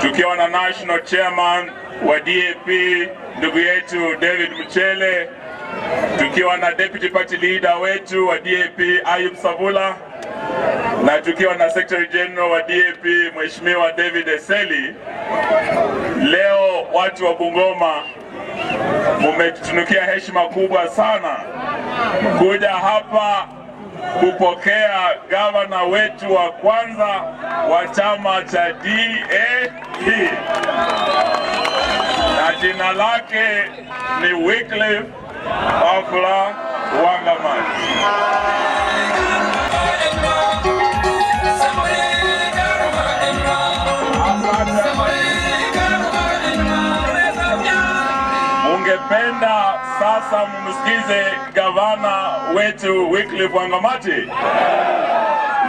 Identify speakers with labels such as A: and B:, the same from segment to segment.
A: tukiwa na National Chairman wa DAP ndugu yetu David Mchele, tukiwa na Deputy Party Leader wetu wa DAP Ayub Savula, na tukiwa na Secretary General wa DAP Mheshimiwa David Eseli. Leo watu wa Bungoma mumetunukia heshima kubwa sana kuja hapa kupokea gavana wetu wa kwanza wa chama cha DAP, na jina lake ni Wycliffe Wangamati. Ungependa sasa mumsikize gavana wetu Wycliffe Wangamati?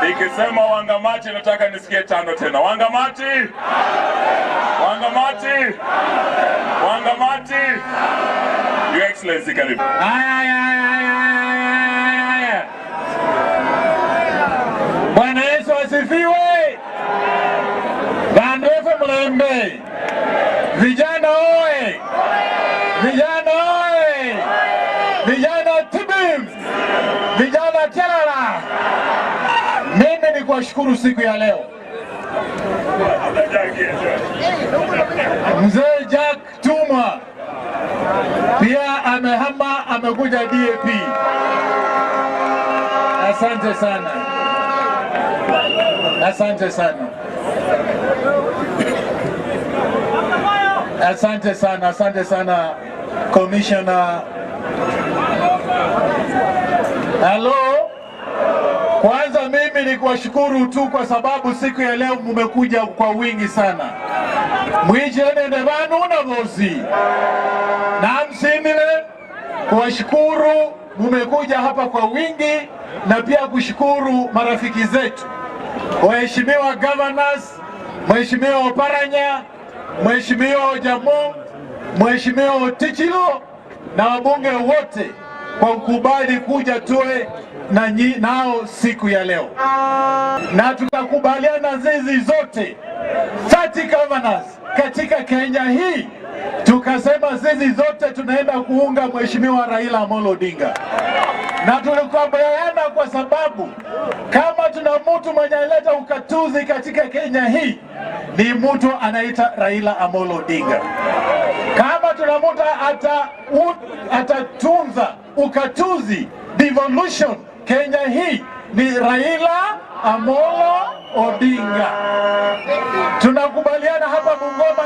A: Nikisema Wangamati nataka nisikie tano tena. Wangamati! Wangamati! Wangamati! Your Excellency, karibu.
B: Bwana Yesu asifiwe. Bandefu mlembe. Vijana oe. Vijana oe. Vijana tibim. Vijana telala. Mimi ni kuwashukuru siku ya leo. Mzee Jack Tuma pia amehama, amekuja DAP. Asante sana. Asante sana. Asante sana. Asante sana Commissioner. Hello. Kwanza mimi ni kuwashukuru tu kwa sababu siku ya leo mmekuja kwa wingi sana. Mwijene ndebanu na bosi. Na msimile kuwashukuru mmekuja hapa kwa wingi, na pia kushukuru marafiki zetu. Waheshimiwa governors, Mheshimiwa Oparanya, Mheshimiwa Ojamo, Mheshimiwa Otichilo na wabunge wote kwa kukubali kuja tuwe nao siku ya leo. Na tukakubaliana zizi zote 30 governors katika Kenya hii, tukasema zizi zote tunaenda kuunga Mheshimiwa Raila Amolo Odinga. Na tulikubaliana kwa sababu kama tuna mtu mwenye aleta ukatuzi katika Kenya hii ni mtu anaita Raila Amolo Odinga. Kama tuna mtu atatunza ukatuzi devolution Kenya hii ni Raila Amolo Odinga. Tunakubaliana hapa Bungoma